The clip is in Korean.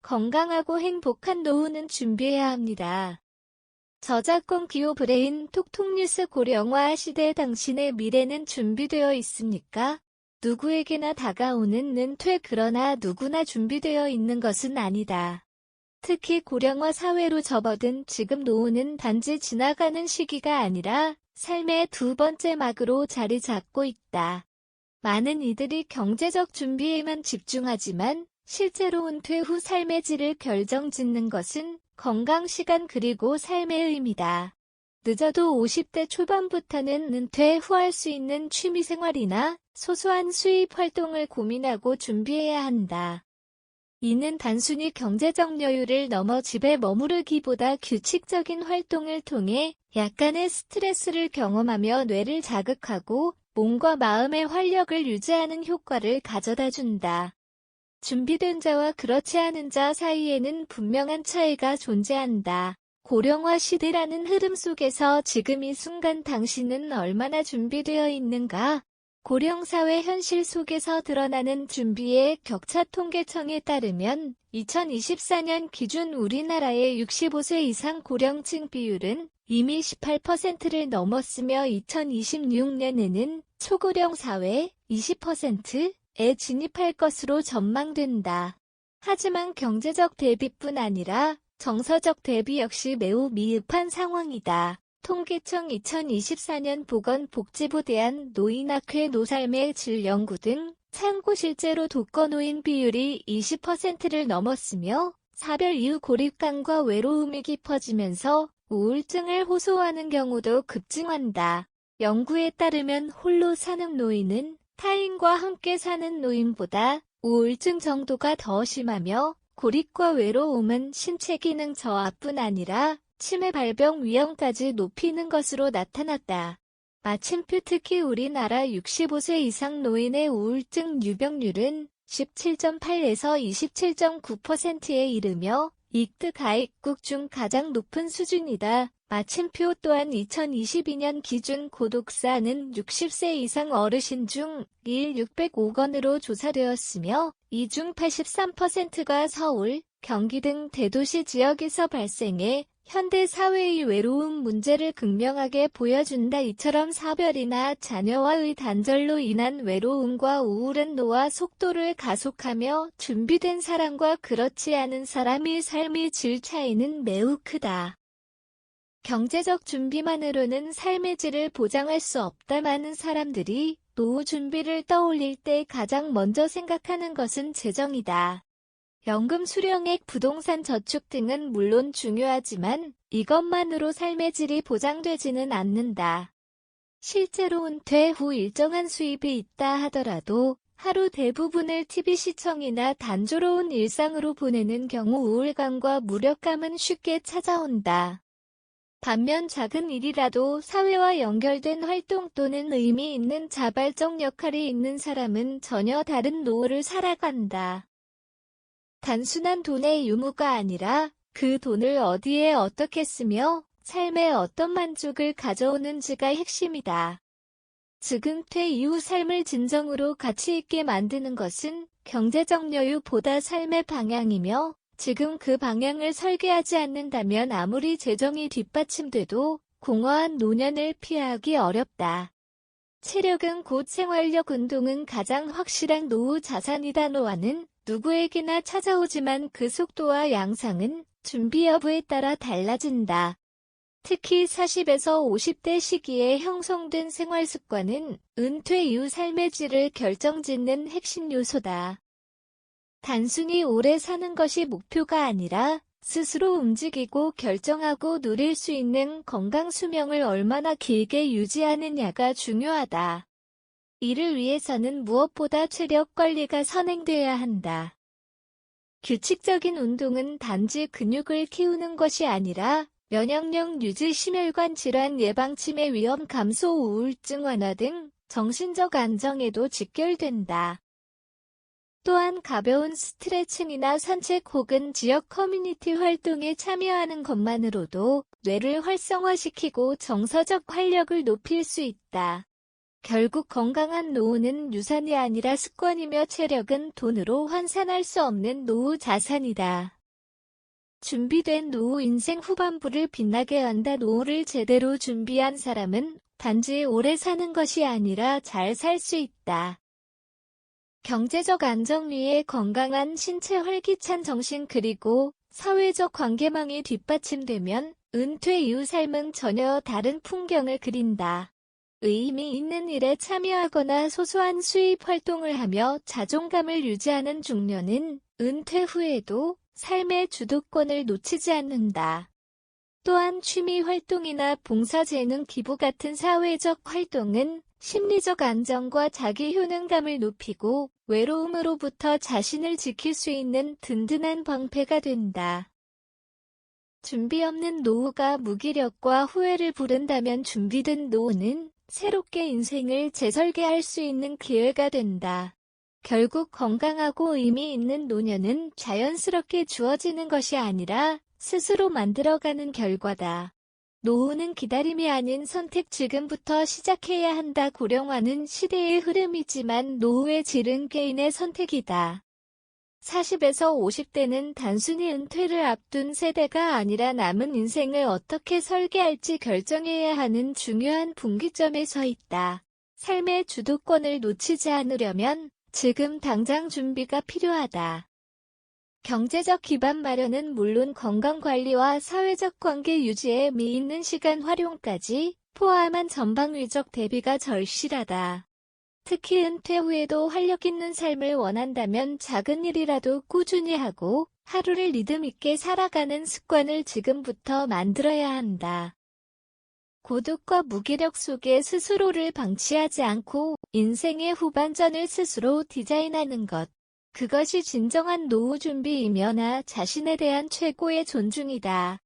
건강하고 행복한 노후는 준비해야 합니다. 저작권 기호 브레인 톡톡뉴스 고령화 시대 당신의 미래는 준비되어 있습니까? 누구에게나 다가오는 은퇴 그러나 누구나 준비되어 있는 것은 아니다. 특히 고령화 사회로 접어든 지금 노후는 단지 지나가는 시기가 아니라 삶의 두 번째 막으로 자리 잡고 있다. 많은 이들이 경제적 준비에만 집중하지만 실제로 은퇴 후 삶의 질을 결정짓는 것은 건강, 시간 그리고 삶의 의미다. 늦어도 50대 초반부터는 은퇴 후 할 수 있는 취미생활이나 소소한 수입 활동을 고민하고 준비해야 한다. 이는 단순히 경제적 여유를 넘어 집에 머무르기보다 규칙적인 활동을 통해 약간의 스트레스를 경험하며 뇌를 자극하고 몸과 마음의 활력을 유지하는 효과를 가져다 준다. 준비된 자와 그렇지 않은 자 사이에는 분명한 차이가 존재한다. 고령화 시대라는 흐름 속에서 지금 이 순간 당신은 얼마나 준비되어 있는가? 고령사회 현실 속에서 드러나는 준비의 격차 통계청에 따르면 2024년 기준 우리나라의 65세 이상 고령층 비율은 이미 18%를 넘었으며 2026년에는 초고령 사회 20%에 진입할 것으로 전망된다. 하지만 경제적 대비뿐 아니라 정서적 대비 역시 매우 미흡한 상황이다. 통계청 2024년 보건복지부 대한 노인학회 노삶의 질 연구 등 참고 실제로 독거노인 비율이 20%를 넘었으며 사별 이후 고립감과 외로움이 깊어지면서 우울증을 호소하는 경우도 급증한다. 연구에 따르면 홀로 사는 노인은 타인과 함께 사는 노인보다 우울증 정도가 더 심하며 고립과 외로움은 신체 기능 저하뿐 아니라 치매 발병 위험까지 높이는 것으로 나타났다. 마침표 특히 우리나라 65세 이상 노인의 우울증 유병률은 17.8에서 27.9%에 이르며 익드 가입국 중 가장 높은 수준이다. 마침표 또한 2022년 기준 고독사는 60세 이상 어르신 중 1,605건으로 조사되었으며 이 중 83%가 서울, 경기 등 대도시 지역에서 발생해 현대 사회의 외로움 문제를 극명하게 보여준다. 이처럼 사별이나 자녀와의 단절로 인한 외로움과 우울은 노화 속도를 가속하며 준비된 사람과 그렇지 않은 사람의 삶의 질 차이는 매우 크다. 경제적 준비만으로는 삶의 질을 보장할 수 없다. 많은 사람들이 노후 준비를 떠올릴 때 가장 먼저 생각하는 것은 재정이다. 연금 수령액, 부동산 저축 등은 물론 중요하지만 이것만으로 삶의 질이 보장되지는 않는다. 실제로 은퇴 후 일정한 수입이 있다 하더라도 하루 대부분을 TV 시청이나 단조로운 일상으로 보내는 경우 우울감과 무력감은 쉽게 찾아온다. 반면 작은 일이라도 사회와 연결된 활동 또는 의미 있는 자발적 역할이 있는 사람은 전혀 다른 노후를 살아간다. 단순한 돈의 유무가 아니라 그 돈을 어디에 어떻게 쓰며 삶에 어떤 만족을 가져오는지가 핵심이다. 즉 은퇴 이후 삶을 진정으로 가치 있게 만드는 것은 경제적 여유보다 삶의 방향이며 지금 그 방향을 설계하지 않는다면 아무리 재정이 뒷받침돼도 공허한 노년을 피하기 어렵다. 체력은 곧 생활력, 운동은 가장 확실한 노후 자산이다. 노화는 누구에게나 찾아오지만 그 속도와 양상은 준비 여부에 따라 달라진다. 특히 40에서 50대 시기에 형성된 생활 습관은 은퇴 이후 삶의 질을 결정짓는 핵심 요소다. 단순히 오래 사는 것이 목표가 아니라 스스로 움직이고 결정하고 누릴 수 있는 건강 수명을 얼마나 길게 유지하느냐가 중요하다. 이를 위해서는 무엇보다 체력 관리가 선행되어야 한다. 규칙적인 운동은 단지 근육을 키우는 것이 아니라 면역력 유지, 심혈관 질환 예방, 치매 위험 감소, 우울증 완화 등 정신적 안정에도 직결된다. 또한 가벼운 스트레칭이나 산책 혹은 지역 커뮤니티 활동에 참여하는 것만으로도 뇌를 활성화시키고 정서적 활력을 높일 수 있다. 결국 건강한 노후는 유산이 아니라 습관이며 체력은 돈으로 환산할 수 없는 노후 자산이다. 준비된 노후 인생 후반부를 빛나게 한다. 노후를 제대로 준비한 사람은 단지 오래 사는 것이 아니라 잘 살 수 있다. 경제적 안정 위에 건강한 신체, 활기찬 정신, 그리고 사회적 관계망이 뒷받침되면 은퇴 이후 삶은 전혀 다른 풍경을 그린다. 의미 있는 일에 참여하거나 소소한 수입 활동을 하며 자존감을 유지하는 중년은 은퇴 후에도 삶의 주도권을 놓치지 않는다. 또한 취미 활동이나 봉사재능, 기부 같은 사회적 활동은 심리적 안정과 자기 효능감을 높이고 외로움으로부터 자신을 지킬 수 있는 든든한 방패가 된다. 준비 없는 노후가 무기력과 후회를 부른다면 준비된 노후는 새롭게 인생을 재설계할 수 있는 기회가 된다. 결국 건강하고 의미 있는 노년은 자연스럽게 주어지는 것이 아니라 스스로 만들어가는 결과다. 노후는 기다림이 아닌 선택, 지금부터 시작해야 한다. 고령화는 시대의 흐름이지만 노후의 질은 개인의 선택이다. 40에서 50대는 단순히 은퇴를 앞둔 세대가 아니라 남은 인생을 어떻게 설계할지 결정해야 하는 중요한 분기점에 서 있다. 삶의 주도권을 놓치지 않으려면 지금 당장 준비가 필요하다. 경제적 기반 마련은 물론 건강관리와 사회적 관계 유지에 의미 있는 시간 활용까지 포함한 전방위적 대비가 절실하다. 특히 은퇴 후에도 활력 있는 삶을 원한다면 작은 일이라도 꾸준히 하고 하루를 리듬 있게 살아가는 습관을 지금부터 만들어야 한다. 고독과 무기력 속에 스스로를 방치하지 않고 인생의 후반전을 스스로 디자인하는 것. 그것이 진정한 노후 준비이며 나 자신에 대한 최고의 존중이다.